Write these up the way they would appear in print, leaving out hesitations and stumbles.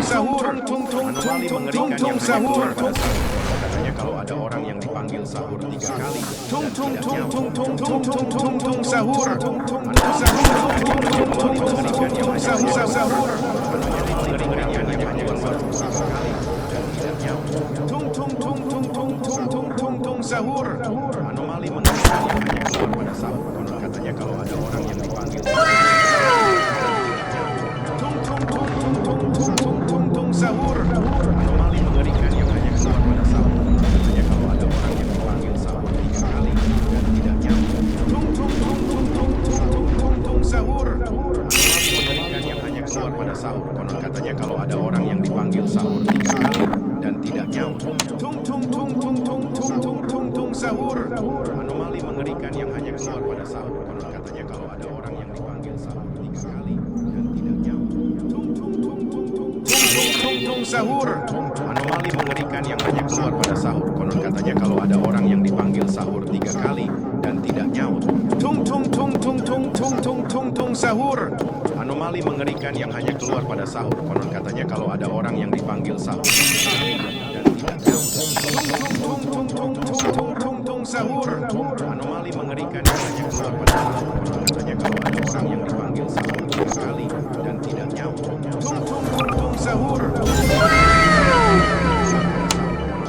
Sahur. Katanya kalau ada orang yang dipanggil sahur 3 kali. Sahur. Sahur. Anomali mengerikan yang hanya keluar pada sahur. Katanya kalau ada orang yang dipanggil sahur. Sahur. Anomali mengerikan yang hanya keluar pada sahur. Katanya kalau ada orang yang dipanggil sahur 3 kali dan tidak nyambung. Sahur. Anomali mengerikan yang hanya keluar pada sahur. Konon katanya kalau ada orang yang dipanggil sahur 3 kali dan tidak nyambung. Sahur. Anomali mengerikan yang hanya keluar pada sahur. Konon katanya kalau ada orang yang dipanggil sahur 3 kali dan tidak nyambung. Sahur. Anomali mengerikan yang hanya keluar pada sahur. Konon katanya kalau ada orang yang dipanggil sahur 3 kali dan tidak nyaut. Sahur. Anomali mengerikan yang hanya keluar pada sahur. Konon katanya kalau ada orang yang dipanggil sahur 3 kali dan tidak nyaut. sahur. Anomali mengerikan yang hanya keluar pada sahur. Katanya kalau ada orang yang dipanggil sahur 3 kali dan tidak nyaut. Tung tung tung tung sahur.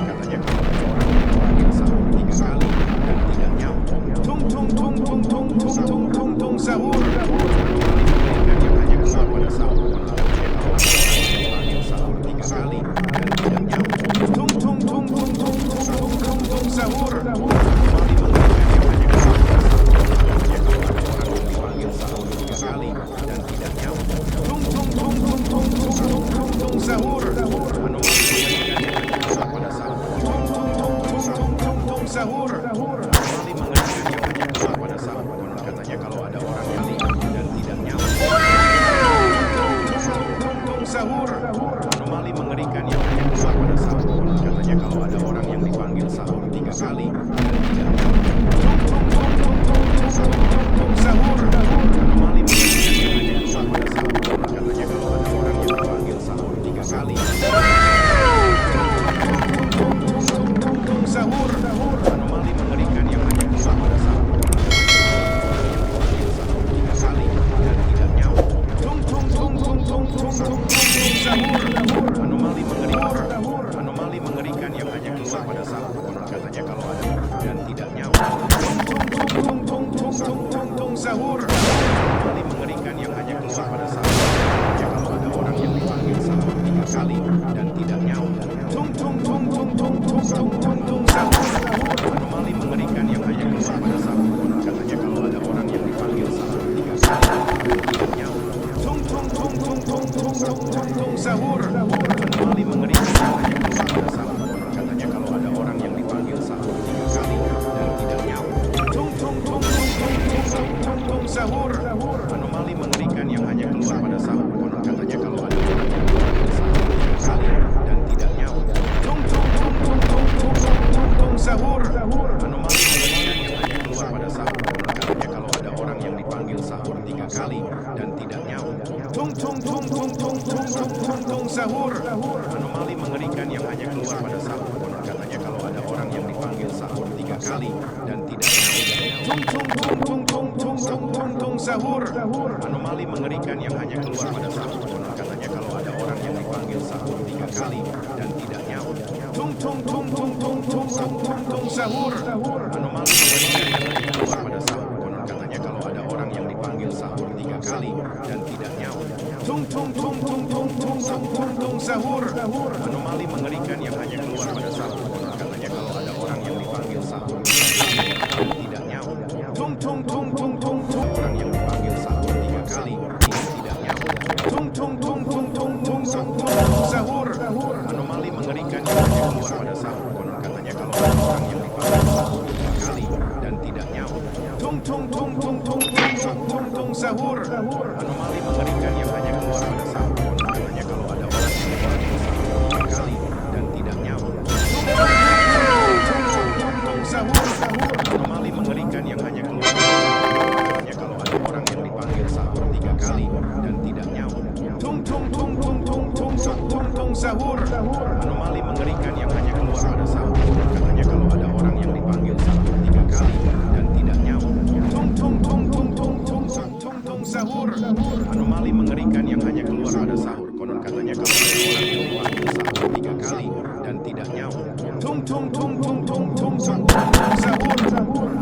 Katanya kalau ada orang yang dipanggil sahur 3 kali dan tidak nyaut. Tung tung tung tung tung tung tung tung tung sahur. Anomali mengerikan yang hanya keluar pada sahur. Katanya kalau ada orang yang dipanggil sahur 3 kali dan tidak nyaut. Tung tung tung tung tung tung tung tung tung sahur. Anomali mengerikan yang hanya keluar pada sahur. Katanya kalau ada orang yang dipanggil sahur 3 kali dan tidak nyaut. Tung tung tung tung tung tung tung tung tung sahur. Anomali mengerikan yang hanya keluar pada sahur. Tung tung tung tung tung tung tung sahur. Anomali mengerikan yang hanya keluar pada sahur. Konon katanya kalau ada orang yang lihat dan tidak nyaut. Tung sahur. Anomali mengerikan yang hanya keluar pada sahur. Konon katanya kalau ada orang yang dipanggil sahur 3 kali dan tidak nyaut. Tung sahur. Anomali mengerikan yang hanya keluar pada sahur. Konon katanya kalau ada orang yang dipanggil sahur 3 kali. Tung sahur. Anomali mengerikan yang hanya keluar pada sahur. Dan tidak nyaut. Tung sahur. Anomali mengerikan yang hanya keluar pada sahur. Konon katanya kalau ada dan tidak nyaut. Tung sahur. Anomali mengerikan yang hanya keluar pada sahur. Katanya kalau ada orang yang dipanggil sahur 3 kali dan tidak nyaut. Tung sahur. Anomali mengerikan yang hanya keluar pada sahur. Konon katanya kalau ada orang yang dipanggil sahur 3 kali dan tidak nyaut. Tung sahur. Anomali mengerikan yang hanya keluar pada sahur. Konon katanya kalau ada orang yang dipanggil sahur 3 kali dan tidak nyaut. Tung sahur. Anomali mengerikan yang hanya keluar pada sahur. Konon katanya kalau ada orang yang dipanggil sahur 3 kali dan tidak nyaut. Tung sahur. Anomali mengerikan yang hanya keluar pada sahur. Konon katanya kalau ada orang yang dipanggil sahur 3 kali dan tidak nyaut. Tung sahur. Anomali mengerikan yang hanya keluar pada sahur. Konon katanya kalau ada orang yang dipanggil sahur 3 kali dan tidak nyaut. Tung sahur. Anomali mengerikan yang hanya keluar pada sahur. Konon katanya kalau ada orang yang dipanggil sahur 3 kali dan tidak nyaut. Tung sahur. Anomali mengerikan yang hanya keluar pada sahur. Konon katanya kalau ada orang yang dipanggil sahur 3 kali dan tidak nyaut. Tung sahur. Anomali mengerikan yang hanya keluar pada sahur. Konon katanya kalau ada orang yang dipanggil sahur 3 kali dan tidak nyaut. Tung orang yang dipanggil sahur 3 kali dan tidak nyaut. Tung sahur. Anomali mengerikan yang hanya keluar pada sahur. Konon katanya kalau ada orang yang dipanggil sahur 3 kali dan tidak nyaut. Tung sahur. Anomali mengerikan yang hanya keluar pada sahur. Konon katanya kalau ada orang yang dipanggil sahur 3 kali dan tidak nyaut. Tung sahur. Anomali mengerikan yang hanya keluar pada sahur. Katanya kalau ada orang yang dipanggil sahur 3 kali dan tidak nyaut. Tung sahur. Anomali mengerikan yang hanya keluar pada sahur. Katanya kalau ada orang yang dipanggil sahur 3 kali dan tidak nyaut. Tung sahur. Anomali mengerikan yang hanya keluar pada sahur. Konon katanya kalau ada orang yang dipanggil sahur 3 kali dan tidak nyaut. Tung sahur.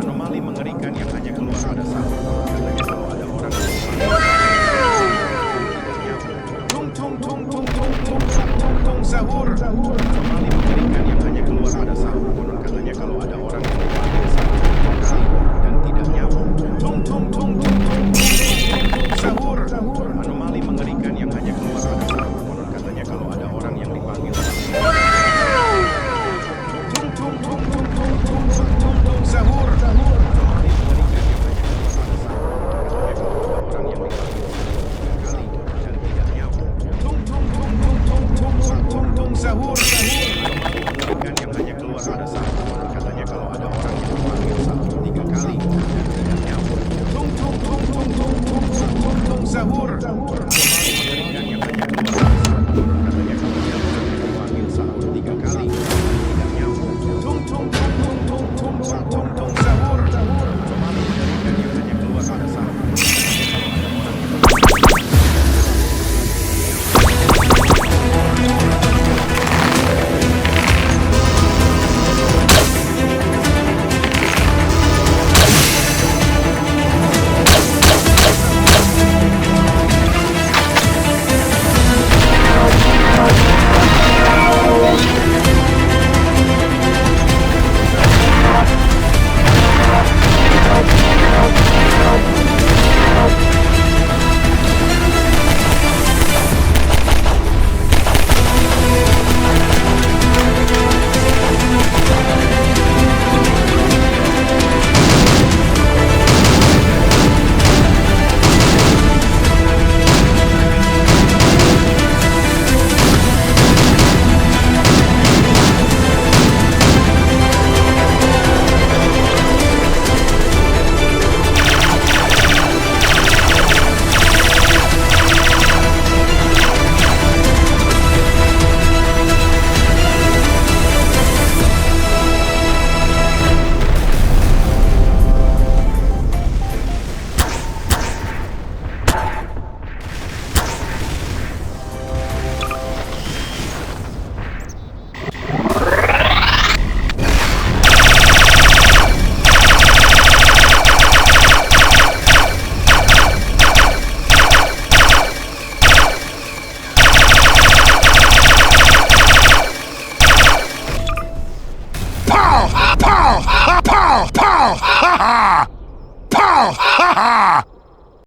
Anomali mengerikan yang hanya keluar pada sahur. Konon katanya kalau ada orang yang dipanggil sahur 3 kali dan tidak nyaut. Tung sahur. Anomali